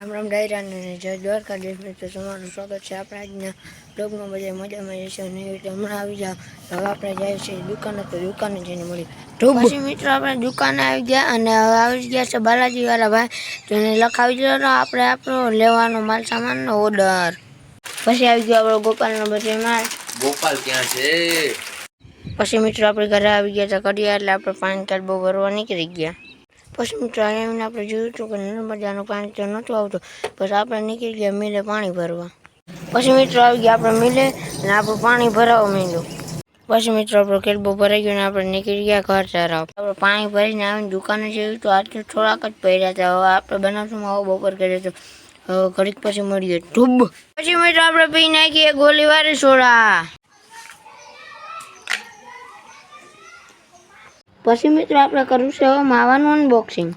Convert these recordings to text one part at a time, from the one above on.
રામ રામ ડાયરા ને જય દ્વારકાધીશ મિત્રો, તમારું સ્વાગત છે આપણા આજના બ્લોગમાં. બધા મજામાં જશે અને એવી રીતે હમણાં આવી જાવ. હવે આપણે જઈએ છીએ દુકાને, તો દુકાને જઈને મળી. પછી મિત્રો આપણે દુકાને આવી ગયા અને હવે આવી ગયા છે બાલાજી વાળા ભાઈ. તો એને લખાવી દીધો તો આપણે આપણો લેવાનો માલ સામાનનો ઓર્ડર. પછી આવી ગયો આપણો ગોપાલનો બધે માલ. ગોપાલ ક્યાં છે? પછી મિત્રો આપણે ઘરે આવી ગયા હતા કડિયા, એટલે આપણે પાણી કાર્ડ બહુ ભરવા નીકળી ગયા. પછી મિત્રો એમને આપણે જોયું હતું કે નર્મદાનું પાણી તો નહોતું આવતું. પછી આપણે નીકળી ગયા મિલે પાણી ભરવા. પછી મિત્રો આવી ગયા આપણે મિલે અને આપણું પાણી ભરાવા માંડ્યું. પછી મિત્રો આપણો કેલબો ભરાઈ ગયો ને આપણે નીકળી ગયા ઘર તરફ. આપણે પાણી ભરીને આવીને દુકાને જોયું તો આજે થોડાક જ પડ્યા હતા. હવે આપણે બનાવશું આવો બપોર કર્યો તો હવે ઘડીક પછી મળીએ ધૂબ. પછી મિત્રો આપણે પી નાખીએ ગોલીવાળી સોડા. પછી મિત્રો આપણે કરવું છે હવે માવાનું અનબોક્સિંગ.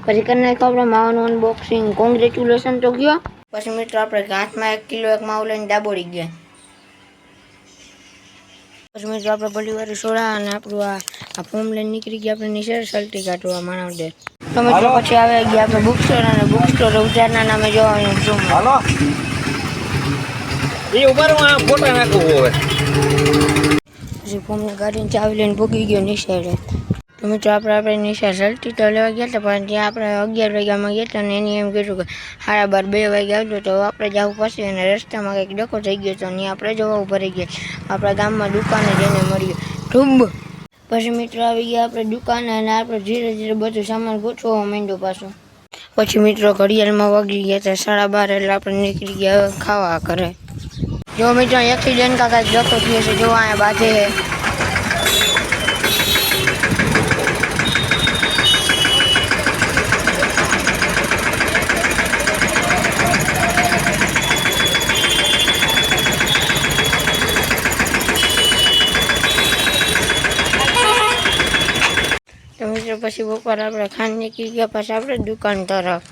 પછી કરી નાખ્યું આપણે માવાનું અનબોક્સિંગ. કોંગ્રેચ્યુલેશન તો ગયો. પછી મિત્રો આપણે ઘાસમાં 1 કિલો એક માવું લઈને ડાબોડી ગયા. પછી મિત્રો આપણે ગોલીવાળી સોડા અને આપણું આ ફોર્મ લઈને નીકળી ગયા આપણે નીચે સલટી કાઢવા માણાવડે. તો મિત્રો પછી આવી ગયા આપણે બુક સ્ટોર, અને બુક સ્ટોર ઉજારના નામે જોવાનું શું હાલો એ ઉભરમાં ફોટા નાખવું હોય. પછી ફોર્મની ગાડીને ચાવી લઈને ભૂગી ગયો નિશાળે. તો મિત્રો આપણે નિશાળ સલટી તો લેવા ગયા હતા, પણ ત્યાં આપણે 11 વાગ્યામાં ગયા હતા અને એની એમ કીધું કે 12:30 વાગે આવજો. તો આપણે જવું પછી અને રસ્તામાં કંઈક ડકો થઈ ગયો તો ત્યાં આપણે જવા ભરી ગયા. આપણા ગામમાં દુકાને જઈને મળીએ ધૂબ. પછી મિત્રો આવી ગયા આપણે દુકાને અને આપણે ધીરે ધીરે બધું સામાન ગોઠવવા માંડ્યો પાછું. પછી મિત્રો ઘડિયાળમાં વાગી ગયા હતા 12:30, એટલે આપણે નીકળી ગયા હવે ખાવા ઘરે. જો મિત્રો એક્સિડન્ટ કા કાંઈક ડકો થયો છે, જો અહીંયા બાજે છે. તો મિત્રો પછી બપોર આપણે ખાંડ નીકળી ગયા પાછા આપણે દુકાન તરફ.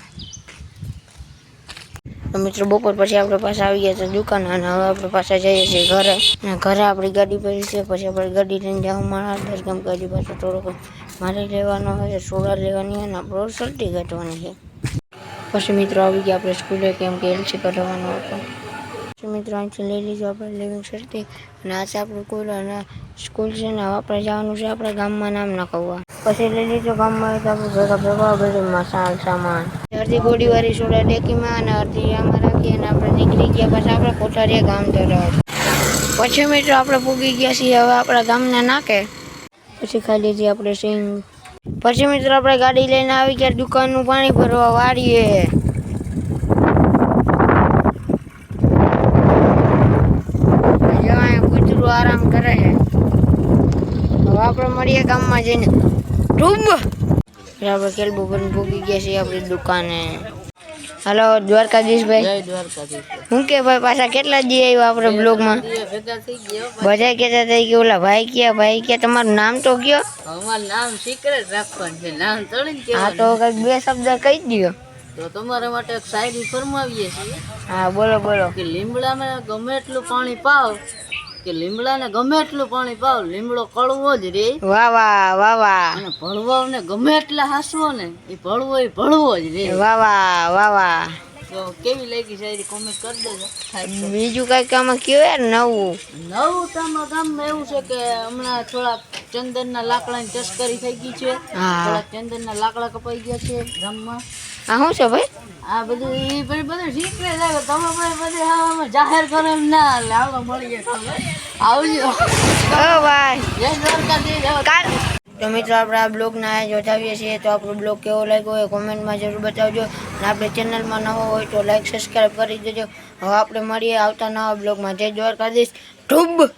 તો મિત્રો બપોર પછી આપણે પાછા આવી ગયા હતા દુકાન, અને હવે આપણે પાછા જઈએ છીએ ઘરે. અને ઘરે આપણી ગાડી પડી છે. પછી આપણે ગાડી લઈને જાઉં મારા દરગામ. ગાડી પાછો થોડોક મારે લેવાનો હોય, સોડા લેવાની હોય ને આપણે સલટી કાઢવાની છે. પછી મિત્રો આવી ગયા આપણે સ્કૂલે, કેમ કે એલસી કઢાવવાનો હતો. પછી મિત્રો અહીંથી લઈ લીધું આપણે લિવિંગ સર્ટી, અને આ છે આપણું સ્કૂલ, અને સ્કૂલ છે ને આપણે જવાનું છે આપણા ગામમાં નામ લખાવવા. પછી લઈ લીધું ગામમાં તો આપણે ભેગા બધું સામાન. અડધી ગોળીવાળી સોડા ડેકીમાં અને અડધી આમાં રાખી અને આપણે નીકળી ગયા પછી આપણે કોઠારીયા ગામ તરફ. પછી મિત્રો આપણે પૂગી ગયા છીએ હવે આપણા ગામના નાકે. પછી ખાઈ લીધી આપણે સિંગ. પછી મિત્રો આપણે ગાડી લઈને આવી ગયા દુકાનનું પાણી ભરવા વાળીએ. કૂતરું આરામ કરે છે. હવે આપણે મળીએ ગામમાં જઈને ધૂબ. આપણે કેલબો ભરીને ભૂગી ગયા છીએ આપણી દુકાને. હાલો દ્વારકાધીશભાઈ. જય દ્વારકાધીશ. હું કે ભાઈ પાછા કેટલા દી આવ્યા આપણે બ્લોગમાં? બધા કહેતા હતા કે ઓલા ભાઈ કે તમારું નામ તો કયો? અમારું નામ સિક્રેટ રાખવાનું છે, નામ તળીને હા તો કંઈક 2 શબ્દ કહી દો. તો તમારા માટે એક શાયરી ફરમાવીએ છીએ. હા બોલો બોલો. કે લીમડાને ગમે એટલું પાણી પાવ, કે લીમડાને ગમે એટલું પાણી પાવ, લીમડો કડવો જ રે. વાહ વાહ વાહ વાહ. અને ભળવાને ગમે એટલા હાસવો ને એ ભળવો જ રે. વાહ વાહ વાહ વાહ. તો કેવી લાગી શાયરી કોમેન્ટ કરી દેજો. બીજું કઈક આમાં કયો યાર નવું? તો અમારા ગામમાં એવું છે કે હમણાં થોડાક ચંદનના લાકડાની તસ્કરી થઈ ગઈ છે. થોડાક ચંદનના લાકડા કપાઈ ગયા છે ગામમાં. આ શું છે ભાઈ? આ બધું એ બધું શીખવે છે. તમે બધે આમાં જાહેર કરો એમ ના હાલે. આવો મળીએ આવજો. ઓ ભાઈ જય દ્વારકાધીશ. તો મિત્રો આપણે આ બ્લોગના જોતાવીએ છીએ. તો આપણો બ્લોગ કેવો લાગ્યો હોય કોમેન્ટમાં જરૂર બતાવજો. અને આપણે ચેનલમાં નવો હોય તો લાઈક સબસ્ક્રાઈબ કરી દેજો. હવે આપણે મળીએ આવતા નવા બ્લોગમાં. જય દ્વારકાધીશ ધૂબ.